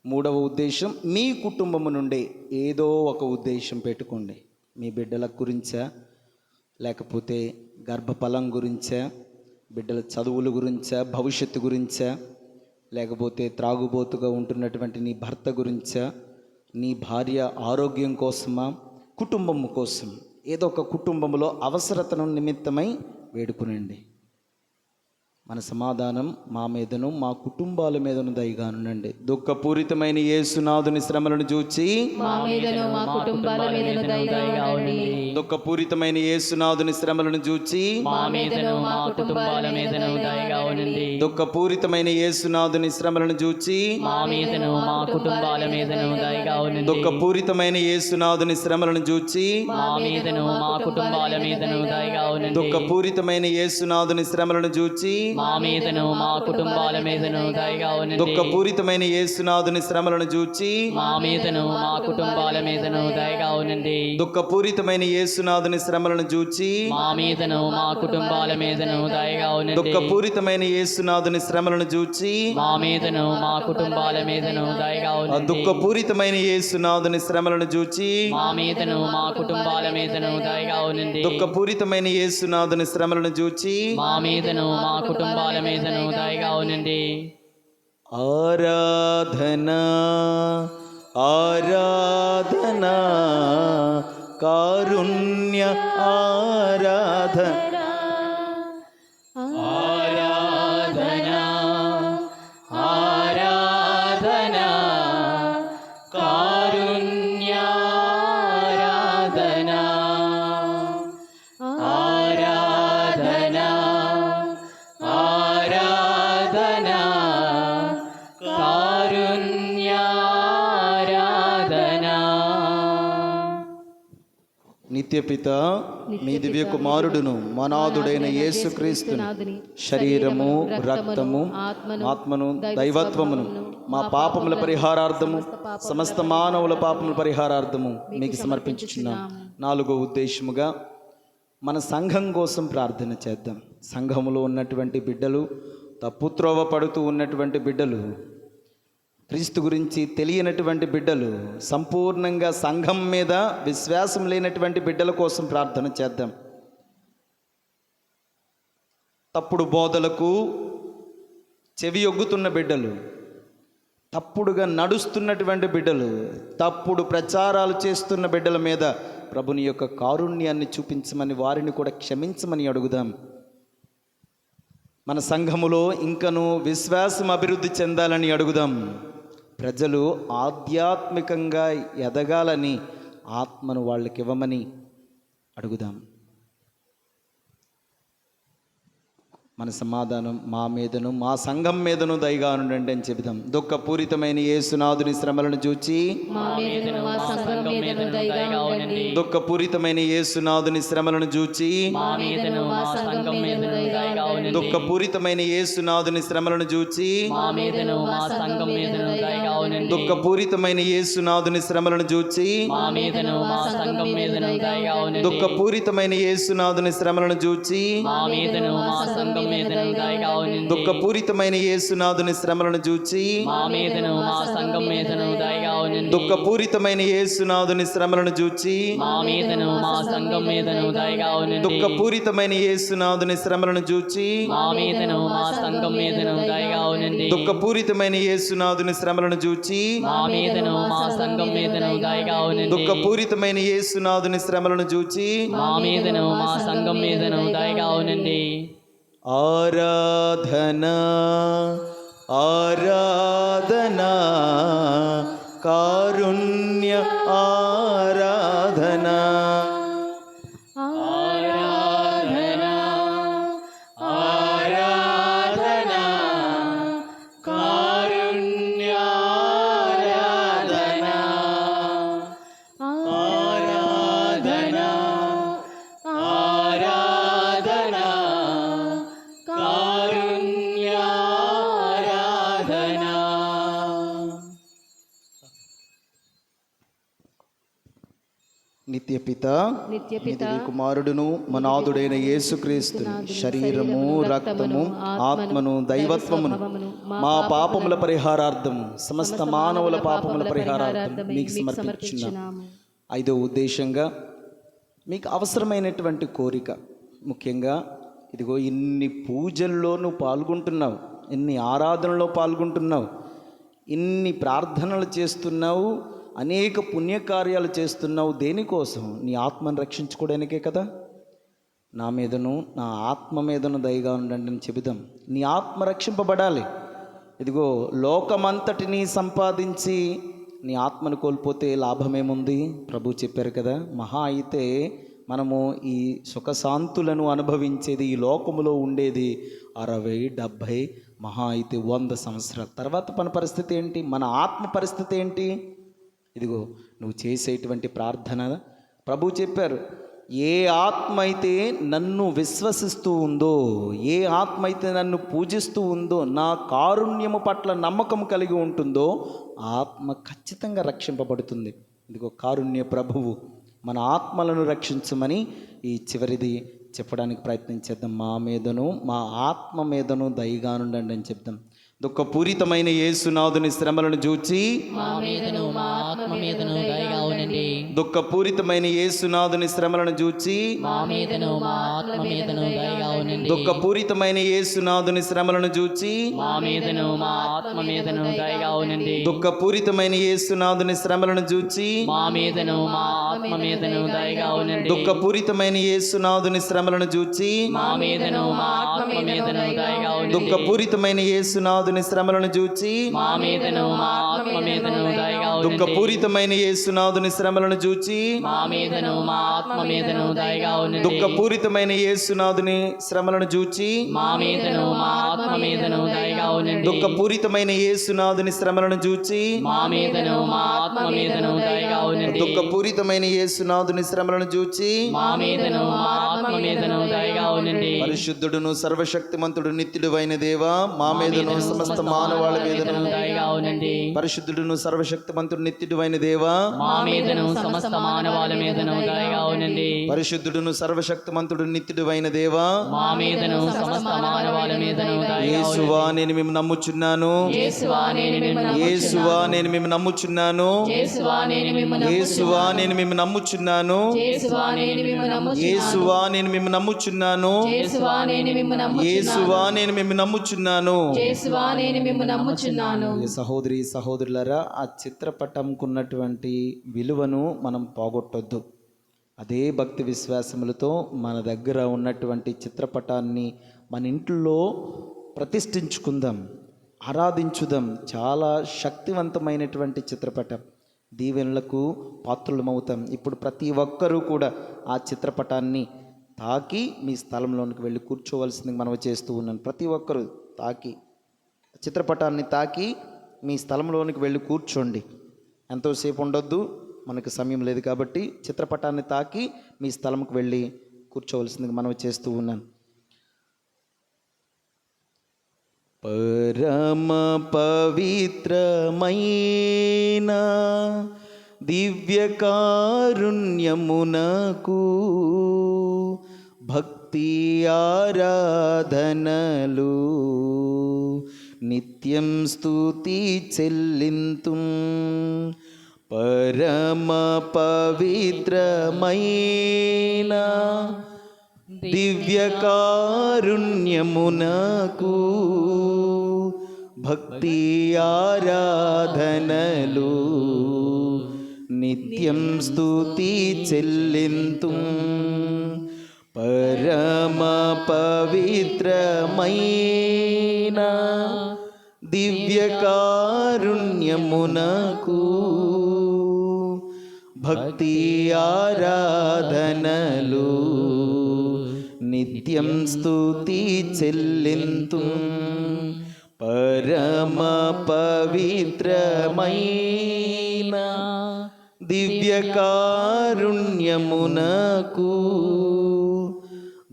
మూడవ ఉద్దేశం, మీ కుటుంబము నుండే ఏదో ఒక ఉద్దేశం పెట్టుకోండి. మీ బిడ్డల గురించా, లేకపోతే గర్భఫలం గురించా, బిడ్డల చదువుల గురించా, భవిష్యత్తు గురించా, లేకపోతే త్రాగుబోతుగా ఉంటున్నటువంటి నీ భర్త గురించా, నీ భార్య ఆరోగ్యం కోసమా, కుటుంబము కోసం ఏదో ఒక కుటుంబంలో అవసరతను నిమిత్తమై వేడుకునండి. మన సమాధానం మా మీదను మా కుటుంబాల మీదను దయగానుండండి. దుఃఖపూరితమైన యేసునాథుని శ్రమలను చూచి మా మీదను మా కుటుంబాల మీదను దయగా ఉండండి. దుఃఖపూరితమైన యేసునాథుని శ్రమలను చూచి మా మీదను మా కుటుంబాల మీదను దయగా ఉండండి. దుఃఖపూరితమైన యేసునాథుని శ్రమలను చూచి మా మీదను మా కుటుంబాల మీదను దయగా ఉండండి. దుఃఖపూరితమైన యేసునాథుని శ్రమలను చూచి మా మీదను మా కుటుంబాల మీదను దయగా ఉండండి. దుఃఖపూరితమైన యేసునాథుని శ్రమలను చూచి మా మీదను మా కుటుంబాల మీదను దయగా ఉండండి. దుఃఖపూరితమైన యేసునాథుని శ్రమలను చూచి మా మీదను మా కుటుంబాల మీదను దయగా ఉండండి. దుఃఖపూరితమైన యేసునాథుని శ్రమలను చూచి మా మీదను మా కుటుంబాల మీదను దయగా ఉండండి. దుఃఖపూరితమైన యేసునాథుని శ్రమలను చూచి మా మీదను మా కుటుంబాల మీదను దయగా ఉండండి. దుఃఖపూరితమైన యేసునాథుని శ్రమలను చూచి మా మీదను మా కుటుంబాల మీదను దయగా ఉండండి. దుఃఖపూరితమైన యేసునాథుని శ్రమలను చూచి మా మీదను మా కుటుంబాల మీదను దయగా ఉండండి. ఆరాధనా ఆరాధనా కారుణ్య ఆరాధన ఆరాధనా ఆరాధనా కారుణ్యారాధనా ఆరాధనా ఆరాధనా కారుణ్యారాధనా. నిత్యపిత మీ దివ్య కుమారుడును మనాథుడైన యేసుక్రీస్తును శరీరము రక్తము ఆత్మను దైవత్వమును మా పాపముల పరిహారార్థము సమస్త మానవుల పాపముల పరిహారార్థము మీకు సమర్పించుచున్నాం. నాలుగో ఉద్దేశముగా మన సంఘం కోసం ప్రార్థన చేద్దాం. సంఘములో ఉన్నటువంటి బిడ్డలు, తప్పుత్రోవ పడుతూ ఉన్నటువంటి బిడ్డలు, క్రీస్తు గురించి తెలియనటువంటి బిడ్డలు, సంపూర్ణంగా సంఘం మీద విశ్వాసం లేనటువంటి బిడ్డల కోసం ప్రార్థన చేద్దాం. తప్పుడు బోధలకు చెవి ఒగ్గుతున్న బిడ్డలు, తప్పుడుగా నడుస్తున్నటువంటి బిడ్డలు, తప్పుడు ప్రచారాలు చేస్తున్న బిడ్డల మీద ప్రభుని యొక్క కారుణ్యాన్ని చూపించమని, వారిని కూడా క్షమించమని అడుగుదాం. మన సంఘములో ఇంకను విశ్వాసం అభివృద్ధి చెందాలని అడుగుదాం. ప్రజలు ఆధ్యాత్మికంగా ఎదగాలని, ఆత్మను వాళ్ళకి ఇవ్వమని అడుగుదాం. మన సమాధానం మా మీదను మా సంఘం మీదను దయగా ఉండండి అని చెబుదాం. దుఃఖపూరితమైన యేసునాథుని శ్రమలను చూచి మా మీదను మా సంఘం మీదను దయగా ఉండండి. దుఃఖపూరితమైన యేసునాథుని శ్రమలను చూచి మా మీదను మా సంఘం మీదను దయగా ఉండండి. దుఃఖపూరితమైన యేసునాథుని శ్రమలను చూచి మా మీదను మా సంఘం మీదను దయగా ఉండండి. దుఃఖపూరితమైన యేసునాథుని శ్రమలను చూచి మా మీదను మా సంఘం మీదను దయగా ఉండండి. దుఃఖపూరితమైన యేసునాథుని శ్రమలను చూచి మా మీదను మా సంఘం మీదను దయగా ఉండండి. దుఃఖపూరితమైన యేసునాథుని శ్రమలను చూచి మా మీదను మా సంఘం మీదను దయగా ఉండండి. దుఃఖపూరితమైన యేసునాథుని శ్రమలను చూచి మా మీదను మా సంఘం మీదను దయగా ఉండండి. దుఃఖపూరితమైన యేసునాథుని శ్రమలను చూచి మా మీదను మా సంఘం మీదను దయగా ఉండండి. దుఃఖపూరితమైన యేసునాథుని శ్రమలను చూచి మా మీదను మా సంఘం మీదను దయగా ఉండండి. దుఃఖపూరితమైన యేసునాథుని శ్రమలను చూచి మా మీదను మా సంఘం మీదను దయగా ఉండండి. ఆరాధనా ఆరాధనా కారుణ్య ఆరాధనా ఆరాధనా ఆరాధనా కారుణ్యారాధనా ఆరాధనా ఆరాధనా కారుణ్యారాధనా. నిత్యపిత నిత్య కుమారుడును మనాథుడైన యేసుక్రీస్తు శరీరము రక్తము ఆత్మను దైవత్వమును మా పాపముల పరిహారార్థము సమస్త మానవుల పాపముల పరిహారార్థం మీకు సమర్పించున్నాము. ఐదో ఉద్దేశంగా మీకు అవసరమైనటువంటి కోరిక, ముఖ్యంగా ఇదిగో ఇన్ని పూజల్లో నువ్వు పాల్గొంటున్నావు, ఇన్ని ఆరాధనలో పాల్గొంటున్నావు, ఇన్ని ప్రార్థనలు చేస్తున్నావు, అనేక పుణ్యకార్యాలు చేస్తున్నావు. దేనికోసం? నీ ఆత్మను రక్షించుకోవడానికే కదా. నా మీదను నా ఆత్మ మీదను దయగా ఉండండి అని చెబుదాం. నీ ఆత్మ రక్షింపబడాలి. ఇదిగో లోకమంతటిని సంపాదించి నీ ఆత్మను కోల్పోతే లాభమేముంది? ప్రభు చెప్పారు కదా, మహా అయితే మనము ఈ సుఖశాంతులను అనుభవించేది, ఈ లోకములో ఉండేది 60, 70, మహా అయితే 100 సంవత్సరాల తర్వాత మన పరిస్థితి ఏంటి? మన ఆత్మ పరిస్థితి ఏంటి? ఇదిగో నువ్వు చేసేటువంటి ప్రార్థన, ప్రభు చెప్పారు, ఏ ఆత్మ అయితే నన్ను విశ్వసిస్తూ ఉందో, ఏ ఆత్మ అయితే నన్ను పూజిస్తూ ఉందో, నా కారుణ్యము పట్ల నమ్మకం కలిగి ఉంటుందో ఆత్మ ఖచ్చితంగా రక్షింపబడుతుంది. ఇదిగో కారుణ్య ప్రభువు మన ఆత్మలను రక్షించమని ఈ చివరిది చెప్పడానికి ప్రయత్నించేద్దాం. మా మీదను మా ఆత్మ మీదను దయగా ఉండండి అని చెప్దాం. దుఃఖపూరితమైన యేసునాథుని శ్రమలను చూచి మా మీదను మా ఆత్మ మీదను దయగా ఉండండి. దుఃఖపూరితమైన యేసునాథుని శ్రమలను చూచి మా మీదను మా ఆత్మ మీదను దయగా ఉండండి. దుఃఖపూరితమైన యేసునాథుని శ్రమలను చూచి మా మీదను మా ఆత్మ మీదను దయగా ఉండండి. దుఃఖపూరితమైన యేసునాథుని శ్రమలను చూచి మా మీదను మా ఆత్మ మీదను దయగా ఉండండి. దుఃఖపూరితమైన యేసునాథుని శ్రమలను చూచి మా మీదను మా ఆత్మ మీదను దయగా ఉండండి. దుఃఖపూరితమైన యేసునాథుని శ్రమలను చూచి మా మీదను మా ఆత్మ మీదను దయగా ఉండండి. దుఃఖపూరితమైన యేసునాథుని శ్రమలను చూచి మా మీదను మా ఆత్మ మీదను దయగా ఉండండి. దుఃఖపూరితమైన యేసునాథుని శ్రమలను చూచి మా మీదను మా ఆత్మ మీదను దయగా ఉండండి. దుఃఖపూరితమైన యేసునాథుని శ్రమలను చూచి మా మీదను మా ఆత్మ మీదను దయగా ఉండండి. దుఃఖపూరితమైన యేసునాథుని శ్రమలను చూచి మా మీదను మా ఆత్మ మీదను దయగా ఉండండి. పరిశుద్ధుడును సర్వశక్తిమంతుడు నిత్యుడు అయిన దేవా, మా మీదను సమస్త మానవాళి మీదను దయగా ఉండండి. పరిశుద్ధుడును సర్వశక్తిమంతుడు నిత్యుడు అయిన దేవా, మా మీదను సమస్త మానవాళి మీదను దయగా ఉండండి. పరిశుద్ధుడును సర్వశక్తిమంతుడు నిత్యుడు అయిన దేవా, మా మీదను సమస్త మానవాళి మీదను దయగా యేసువా నేను మేము నమ్ముచున్నాను, యేసువా నేను మిమ్మల్ని యేసువా నేను మేము నమ్ముచున్నాను, యేసువా నేను మిమ్మల్ని యేసువా నేను మేము నమ్ముచున్నాను, యేసువా నేను మిమ్మల్ని యేసువా నేను మేము నమ్ముచున్నాను, యేసువా నేను మిమ్మల్ని యేసువా నేను మేము నమ్ముచున్నాను. యేసువా నేను మిమ్మల్ని నమ్ముచున్నాను. ఈ సహోదరి సహోదరులారా, ఆ చిత్రపటంకున్నటువంటి విలువను మనం పోగొట్టొద్దు. అదే భక్తి విశ్వాసములతో మన దగ్గర ఉన్నటువంటి చిత్రపటాన్ని మన ఇంట్లో ప్రతిష్ఠించుకుందాం, ఆరాధించుదాం. చాలా శక్తివంతమైనటువంటి చిత్రపటం, దీవెనలకు పాత్రులమవుతాం. ఇప్పుడు ప్రతి ఒక్కరూ కూడా ఆ చిత్రపటాన్ని తాకి మీ స్థలంలోనికి వెళ్ళి కూర్చోవలసింది మనవి చేస్తూ ఉన్నాను. ప్రతి ఒక్కరూ తాకి చిత్రపటాన్ని తాకి మీ స్థలంలోనికి వెళ్ళి కూర్చోండి. ఎంతోసేపు ఉండొద్దు, మనకు సమయం లేదు కాబట్టి చిత్రపటాన్ని తాకి మీ స్థలంకి వెళ్ళి కూర్చోవలసిందిగా మనవి చేస్తూ ఉన్నాను. పరమ పవిత్రమైన దివ్యకారుణ్యమునకు భక్తి ఆరాధనలు నిత్యం స్తుతి చెల్లింతుం. పరమ పవిత్రమైన దివ్యకారుణ్యమునకు భక్తి ఆరాధనలు నిత్యం స్తుతి చెల్లింతుం. పరమ పవిత్రమైన దివ్యకారుణ్యమునకు భక్తి ఆరాధనలు నిత్యం స్తుతి చెల్లింతుం. పరమ పవిత్రమైన దివ్యకారుణ్యమునకు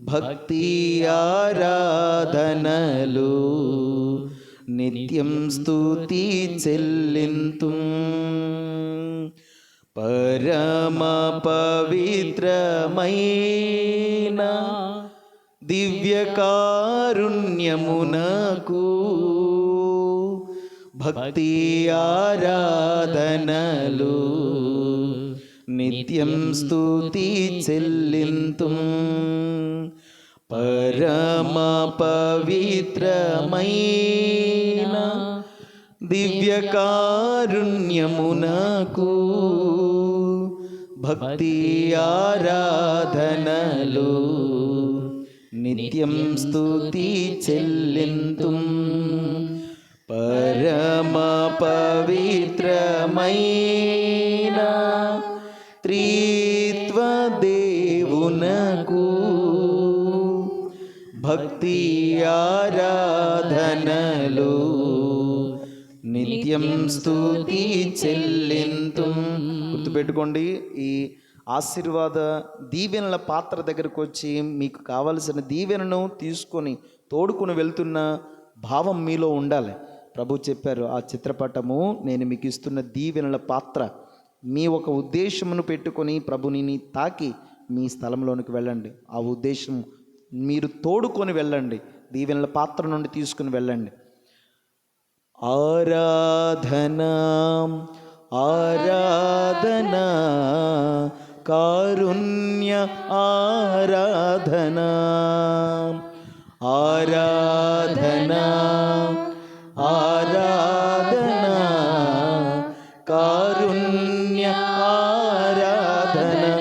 భక్తి ఆరాధనలు నిత్యం స్తుతి చెల్లింతుం. పరమ పవిత్రమైన దివ్య కారుణ్యమునకు భక్తి ఆరాధనలు నిత్యం స్తుతి చెల్లింతుం. పరమ పవిత్రమైన దివ్య కారుణ్యమునకు భక్తి ఆరాధనలు నిత్యం స్తుతి చెల్లింతుం. పరమ పవిత్రమైన త్రిత్వ దేవునకు భక్తి ఆరాధనలు నిత్యం స్తుతి చెల్లింతుం. గుర్తుపెట్టుకోండి, ఈ ఆశీర్వాద దీవెనల పాత్ర దగ్గరకు వచ్చి మీకు కావలసిన దీవెనను తీసుకొని తోడుకొని వెళ్తున్న భావం మీలో ఉండాలి. ప్రభు చెప్పారు, ఆ చిత్రపటము నేను మీకు ఇస్తున్న దీవెనల పాత్ర. మీ ఒక ఉద్దేశమును పెట్టుకొని ప్రభుని తాకి మీ స్థలంలోనికి వెళ్ళండి. ఆ ఉద్దేశం మీరు తోడుకొని వెళ్ళండి, దీవెనల పాత్ర నుండి తీసుకుని వెళ్ళండి. ఆరాధనా ఆరాధనా కారుణ్య ఆరాధనా ఆరాధనా ఆరాధనా కారుణ్య ఆరాధనా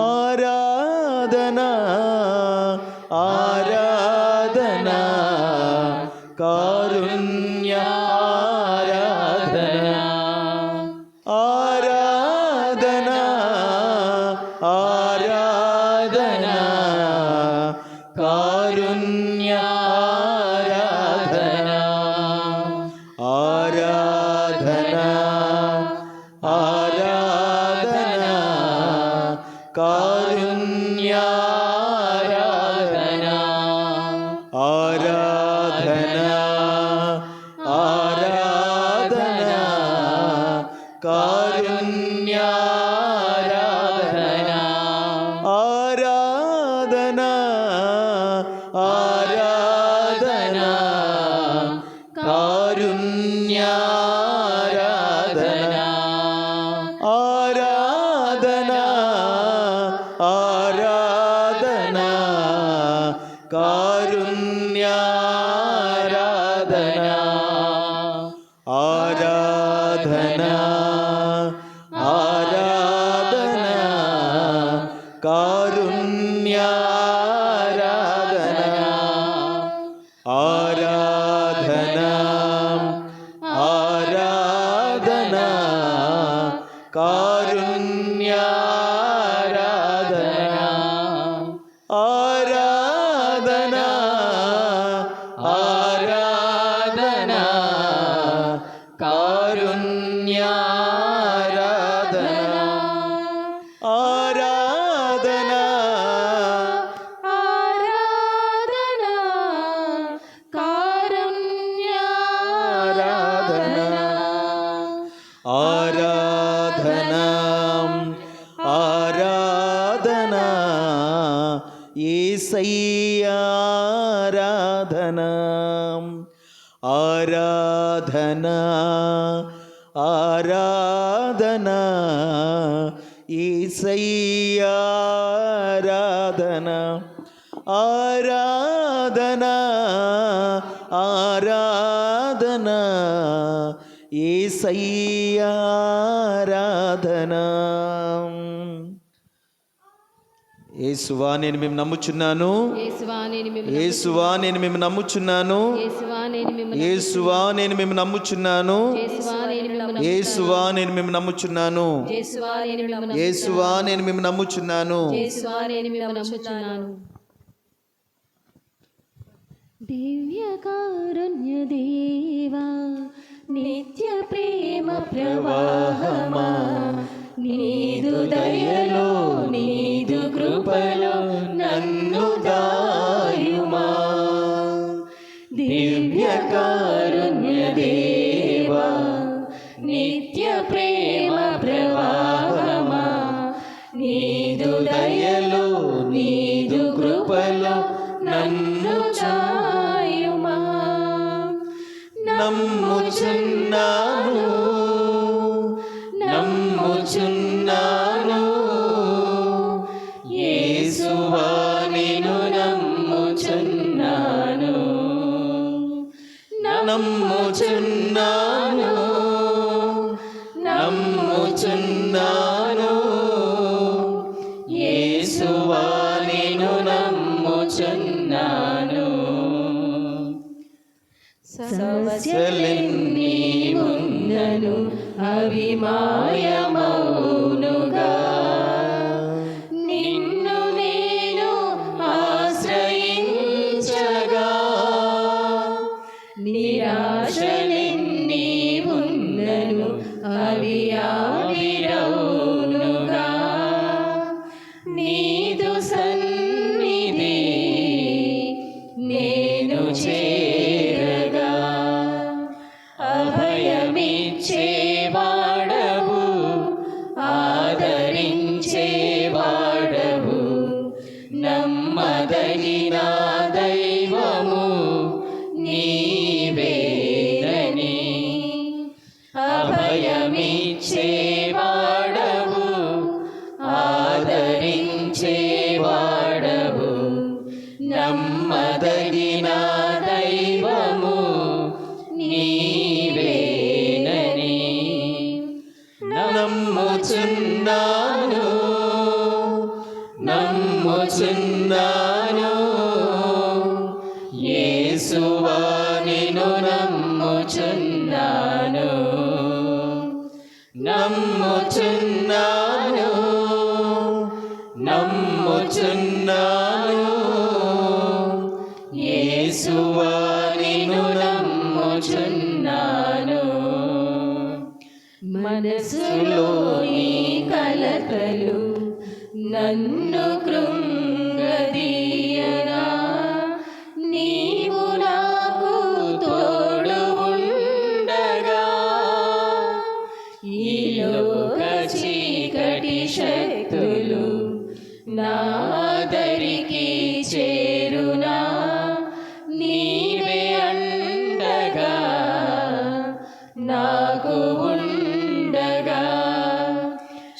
ఆరాధనా ఆరాధనా కారుణ్య ఆరాధనా ఆరాధనా ఆరాధనా కారుణ్య ఆరాధనా ఆరాధనా ఆరాధనా కారుణ్య ఆరాధనా ఆరాధనా ఆరాధనా కారుణ్య ఆరాధనా ఆరాధనా ఆరాధనా కారుణ్య ఆరాధనా ఆరాధనా ఆరాధనా కారుణ్య ఆరాధనా ఆరాధనా ఆరాధనా కారుణ్య ఆరాధనా ఆరాధనా ఆరాధనా కారుణ్య ఆరాధనా ఆరాధనా ఆరాధనా కారుణ్య ఆరాధనా ఆరాధనా ఆరాధనా కారుణ్య ఆరాధనా ఆరాధనా యేసయ్యా ఆరాధనా ఆరాధనా ఆరాధనా యేసయ్యా ఆరాధనా ఆరాధనా ఆరాధనా యేసయ్యా ఆరాధనా. యేసువా నేను మేము నమ్ముచున్నాను, యేసువా నేను మేము నమ్ముచున్నాను, యేసువా నేను మేము నమ్ముచున్నాను, యేసువా నేను మేము నమ్ముచున్నాను, యేసువా నేను మేము నమ్ముచున్నాను. దివ్య కారుణ్య దేవా నిత్య ప్రేమ ప్రవాహమా నీదు దయలో నీదు కృపలో నన్ను దాయుమా. దివ్య కారుణ్య దేవా నిత్య ప్రేమ ప్రవాహమా నన్ను చాయుమా. నమ్ముచున్నాను నమ్ముచున్నాను యేసువా నిన్ను నమ్ముచున్నాను నమ్ముచున్నాను నమ్ముచున్నాను యేసువా నిన్ను నమ్ముచున్నాను. సమస్యలెన్ని ఉన్నను అవి మాయమౌనుగా, నిన్ను నేను ఆశ్రయించగా. నిరాశలెన్ని ఉన్నను అవి ఆవిరౌనుగా, నీదు సన్నిధి నేను చేరగా. అభయమిచ్చేవాడవు ఆదరించేవాడవు నమ్మదగిన దైవము నీవేనని. అభయమిచ్చేవాడవు ఆదరించేవాడవు నమ్మదగిన దైవము నీవేనని. నమ్ముచున్నాను నమ్ముచున్నాను యేసువా నిన్ను నమ్ముచున్నాను నమ్ముచున్నాను నమ్ముచున్నాను యేసువా నిన్ను నమ్ముచున్నాను. మనసులోని కలతలు నన్ను కృంగదీయగా, నీవు నాకు తోడు ఉండగా. ఈ లోక చీకటి శక్తులు నాదరికి చేరునా, నీవే అండగా నాకు ఉండగా.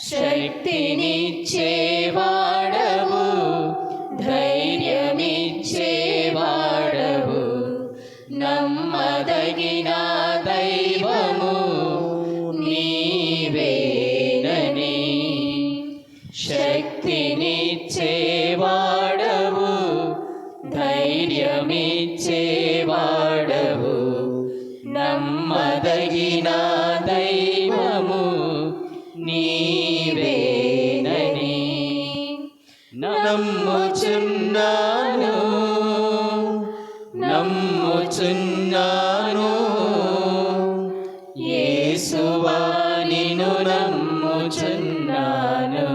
శక్తినిచ్చేవాడవు ధైర్యమిచ్చేవాడవు నమ్మదగిన దైవము నీవేనని. శక్తినిచ్చేవాడవు ధైర్యమిచ్చేవాడవు నమ్మదగిన దైవము నీవేనని. నమ్ముచున్నాను నమ్ముచున్నాను యేసువా నిన్ను నమ్ముచున్నాను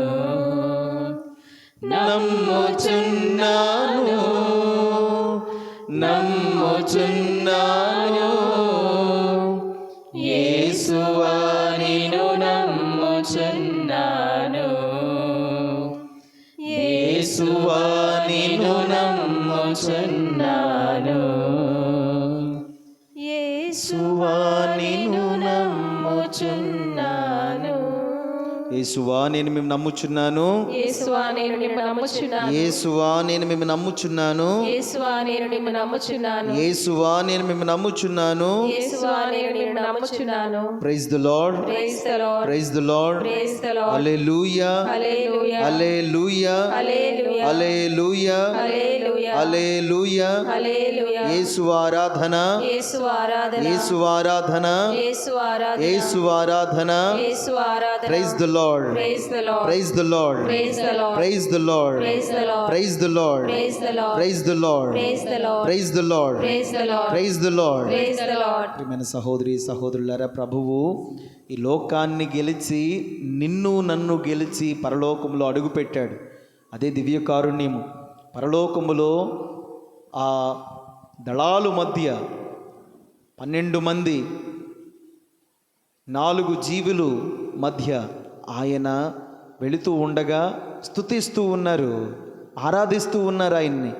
నమ్ముచున్నాను నమ్ముచున్నాను యేసువా నిన్ను నమ్ముచున్నాను యేసువా నిన్ను నమ్ముచున్నాను యేసువా నిన్ను నమ్ముచున్నాను. యేసువా నేను మేము నమ్ముచున్నాను యేసువా నేను నిన్ను నమ్ముచున్నాను యేసువా నేను మేము నమ్ముచున్నాను యేసువా నేను నిన్ను నమ్ముచున్నాను యేసువా నేను మేము నమ్ముచున్నాను యేసువా నేను నిన్ను నమ్ముచున్నాను. Praise the Lord praise the Lord praise the Lord praise the Lord. Hallelujah hallelujah hallelujah hallelujah hallelujah hallelujah hallelujah hallelujah. Yesu ఆరాధన యేసు ఆరాధన యేసు ఆరాధన యేసు ఆరాధన యేసు ఆరాధన యేసు ఆరాధన. Praise the Lord praise the Lord praise the Lord praise the Lord praise the Lord praise the Lord praise the Lord praise the Lord praise the Lord praise the Lord praise the Lord praise the Lord praise the Lord. Praise the Lord. ప్రియమైన సహోదరి సహోదరులారా, ప్రభువు ఈ లోకాన్ని గెలిచి నిన్ను నన్ను గెలిచి పరలోకంలో అడుగుపెట్టాడు. అదే దివ్య కారుణ్యము. పరలోకములో ఆ దళాలు మధ్య 12 మంది 4 జీవులు మధ్య ఆయన వెళుతూ ఉండగా స్తుతిస్తూ ఉన్నారు, ఆరాధిస్తూ ఉన్నారు ఆయన్ని.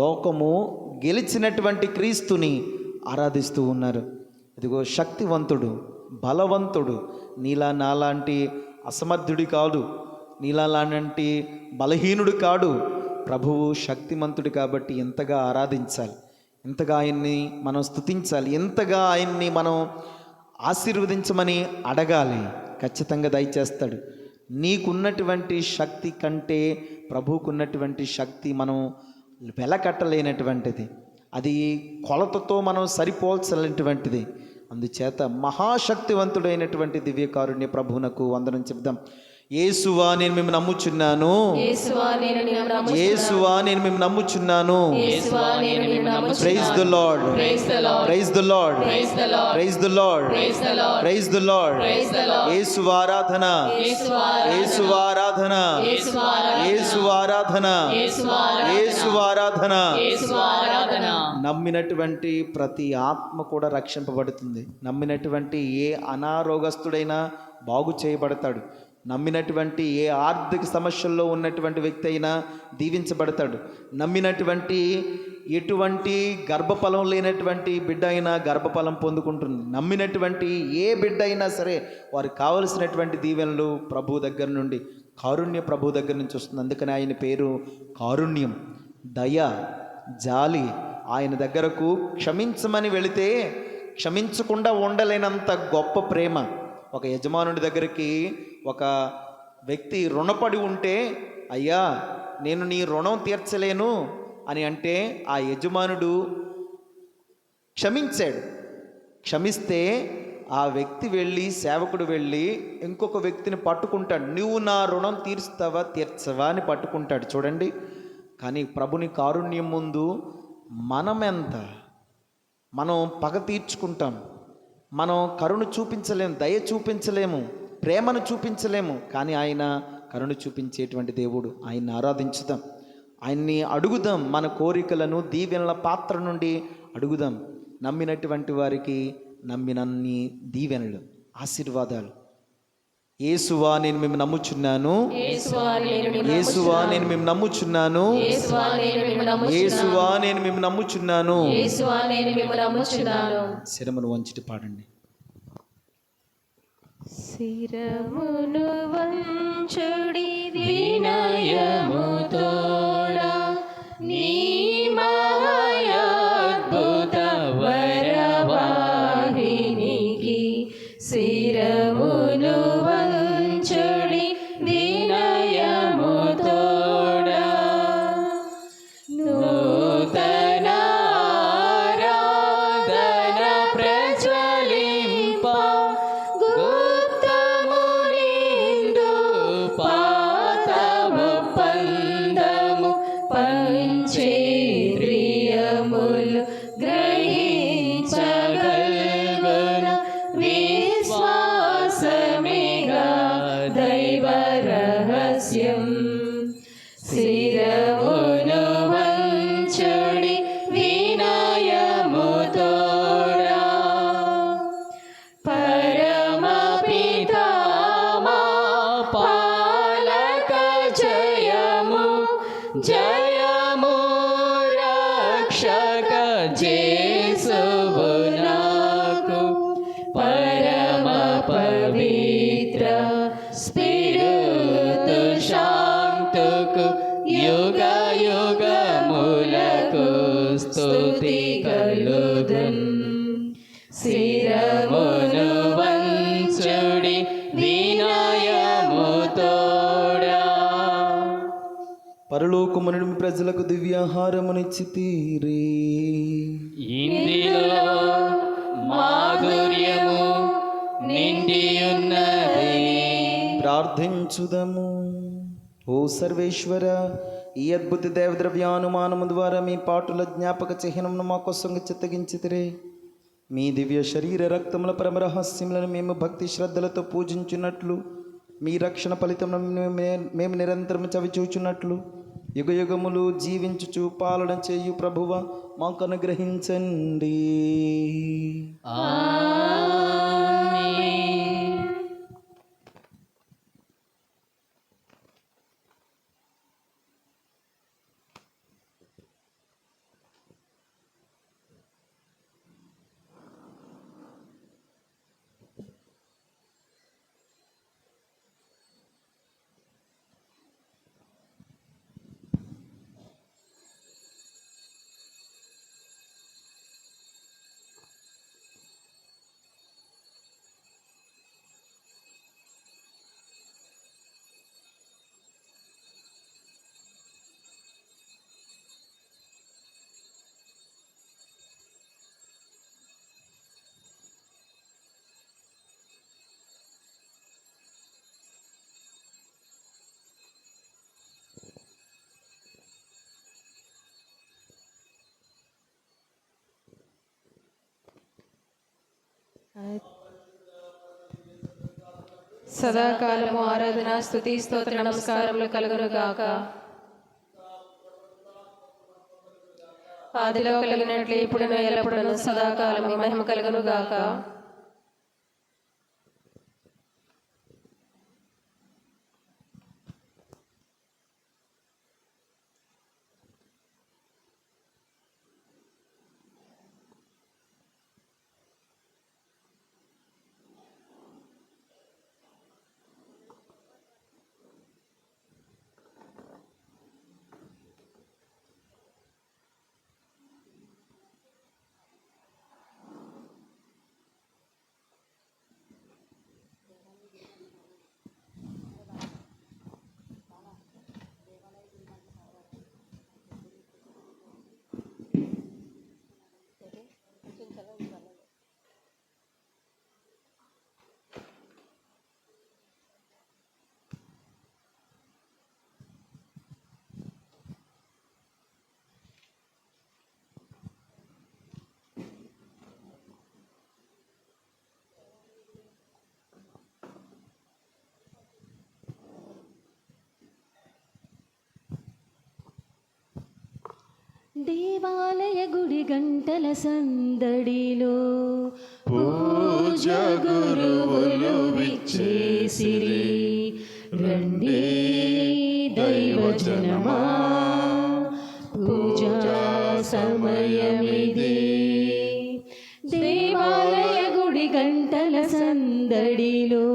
లోకము గెలిచినటువంటి క్రీస్తుని ఆరాధిస్తూ ఉన్నారు. ఇదిగో శక్తివంతుడు, బలవంతుడు, నీలా నాలాంటి అసమర్థుడి కాదు, నీలా లాంటి బలహీనుడు కాడు. ప్రభువు శక్తిమంతుడు కాబట్టి ఎంతగా ఆరాధించాలి, ఎంతగా ఆయన్ని మనం స్తుతించాలి, ఎంతగా ఆయన్ని మనం ఆశీర్వదించమని అడగాలి. ఖచ్చితంగా దయచేస్తాడు. నీకున్నటువంటి శక్తి కంటే ప్రభువుకున్నటువంటి శక్తి మనం వెలకట్టలేనటువంటిది, అది కొలతతో మనం సరిపోల్చలేనటువంటిది. అందుచేత మహాశక్తివంతుడైనటువంటి దివ్యకారుణ్య ప్రభువునకు వందనం చెప్దాం. యేసువా నేను మేము నమ్ముచున్నాను, యేసువా నేను నిన్ను నమ్ముచున్నాను, యేసువా నేను మేము నమ్ముచున్నాను. యేసువా నేను నిన్ను నమ్ముచున్నాను. Praise the Lord, praise the Lord, praise the Lord, praise the Lord, praise the Lord, praise the Lord, praise the Lord. Praise the Lord. Yesu ఆరాధన, యేసు ఆరాధన, యేసు ఆరాధన, యేసు ఆరాధన, యేసు ఆరాధన, యేసు ఆరాధన, యేసు ఆరాధన. యేసు ఆరాధన. నమ్మినటువంటి ప్రతి ఆత్మ కూడా రక్షింపబడుతుంది. నమ్మినటువంటి ఏ అనారోగస్తుడైనా బాగు చేయబడతాడు. నమ్మినటువంటి ఏ ఆర్థిక సమస్యల్లో ఉన్నటువంటి వ్యక్తి అయినా దీవించబడతాడు. నమ్మినటువంటి ఎటువంటి గర్భఫలం లేనటువంటి బిడ్డ అయినా గర్భఫలం పొందుకుంటుంది. నమ్మినటువంటి ఏ బిడ్డ అయినా సరే వారికి కావలసినటువంటి దీవెనలు ప్రభు దగ్గర నుండి, కారుణ్య ప్రభు దగ్గర నుంచి వస్తుంది. అందుకని ఆయన పేరు కారుణ్యం, దయ, జాలి. ఆయన దగ్గరకు క్షమించమని వెళితే క్షమించకుండా ఉండలేనంత గొప్ప ప్రేమ. ఒక యజమానుడి దగ్గరికి ఒక వ్యక్తి రుణపడి ఉంటే, అయ్యా నేను నీ రుణం తీర్చలేను అని అంటే ఆ యజమానుడు క్షమించాడు. క్షమిస్తే ఆ వ్యక్తి వెళ్ళి, సేవకుడు వెళ్ళి ఇంకొక వ్యక్తిని పట్టుకుంటాడు. నువ్వు నా రుణం తీర్చుతావా తీర్చవా అని పట్టుకుంటాడు. చూడండి, కానీ ప్రభుని కారుణ్యం ముందు మనమెంత, మనం పగ తీర్చుకుంటాం, మనం కరుణ చూపించలేము, దయ చూపించలేము, ప్రేమను చూపించలేము. కానీ ఆయన కరుణ చూపించేటువంటి దేవుడు. ఆయన్ని ఆరాధించుదాం, ఆయన్ని అడుగుదాం, మన కోరికలను దీవెనల పాత్ర నుండి అడుగుదాం. నమ్మినటువంటి వారికి నమ్మినన్ని దీవెనలు, ఆశీర్వాదాలు. యేసువా నేను మేము నమ్ముచున్నాను, యేసువా నేను నిన్ను యేసువా నేను మేము నమ్ముచున్నాను, యేసువా నేను నిన్ను నమ్ముచున్నాను, యేసువా నేను మేము నమ్ముచున్నాను. యేసువా నేను నిన్ను నమ్ముచున్నాను. శిరమును వంచిటి పాడండి. శిరమును వంచుడి వినయముతోడా, నీ మాయాద్భుత వరవాహినికి. శిరమును వంచుడి వినయముతోడా, నూతన ఆరాధన ప్రజ్వలింప, గుప్తమునిందు పాతమొప్పందము పంచేంద్రియములు గ్రహించగల్గున విశ్వాసమేగా దైవ రహస్యం. శిరమును వంచుడి వినయముతోడా, పరమపితా మా పాలక జయము, జయము రక్షక జేసువు నాకు. పరమ పవిత్ర స్పిరితు శాంతుకు యుగ యుగములకు స్తుతి కలుగున్. శిరమును వంచుడి వినయముతోడా. పరలోకమునుడి ప్రజలకు దివ్యాహారమునిచ్చితీరే. ఇందులో మాధుర్యము నిండియున్నది. ప్రార్థించుదము. ఓ సర్వేశ్వర, ఈ అద్భుత దేవద్రవ్యానుమానము ద్వారా మీ పాటుల జ్ఞాపక చిహ్నమును మా కోసం చిత్తగించితిరే. మీ దివ్య శరీర రక్తముల పరమరహస్యములను మేము భక్తి శ్రద్ధలతో పూజించున్నట్లు, మీ రక్షణ ఫలితములను మేము నిరంతరం చవిచూచున్నట్లు, యుగ యుగములు జీవించుచు పాలన చేయు ప్రభువ మాకు అనుగ్రహించండి. ఆమేన్. సదాకాలము ఆరాధన స్తుతి స్తోత్ర నమస్కారములు కలుగును గాక. ఆదిలో కలిగినట్లు ఇప్పుడును ఎల్లప్పుడును సదాకాలము మహిమ కలుగును గాక. దేవాలయ గుడి గంటల సందడిలో పూజ గురువులు విచ్చేసిరి. రండి దైవజనమా, పూజా సమయమిది. దేవాలయ గుడి గంటల సందడిలో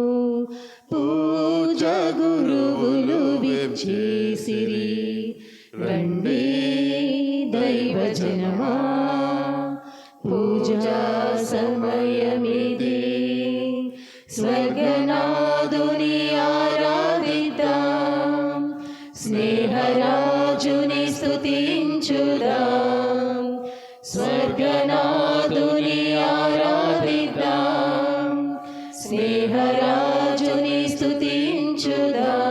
పూజ గురువులు విచ్చేసిరి. రండి దైవజనమా, పూజా సమయమిది. స్వర్గనాథుని ఆరాధిద్దాం, స్నేహరాజుని స్తుతించుదాం. స్వర్గనాథుని ఆరాధిద్దాం, స్నేహరాజుని స్తుతించుదాం.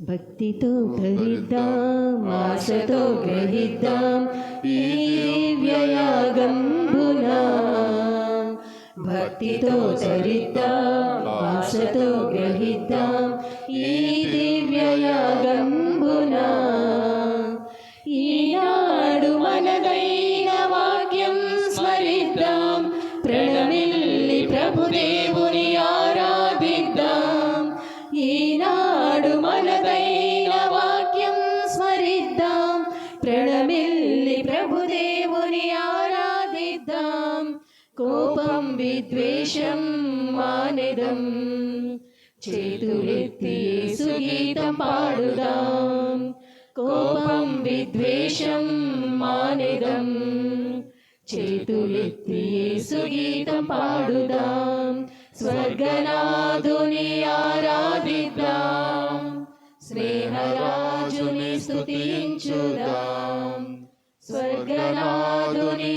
భక్తితో కరిద్దాం, ఆశతో గ్రహిద్దాం ఈ దివ్యయాగంబునా. భక్తితో తరిద్దాం, ఆశతో గ్రహిద్దాం ఈ దివ్యయాగంబునా. ఈనాడు మనదైన వాక్యం స్మరిద్దాం, ప్రణమిల్లి ప్రభుదేవుని ఆరాధిద్దాం. ఈనాడు మనదైన వాక్యం స్మరిద్దాం, ప్రణమిల్లి ప్రభుదేవుని ఆరాధిద్దాం. కోపం విద్వేషం మానెదం, చేతులెత్తి యేసు గీతం పాడుదాం. కోపం విద్వేషం మానెదం, చేతులెత్తి యేసు గీతం పాడుదాం. స్వర్గనాథుని ఆరాధిద్దాం, స్నేహరాజుని స్తుతించుదాం. స్వర్గనాథుని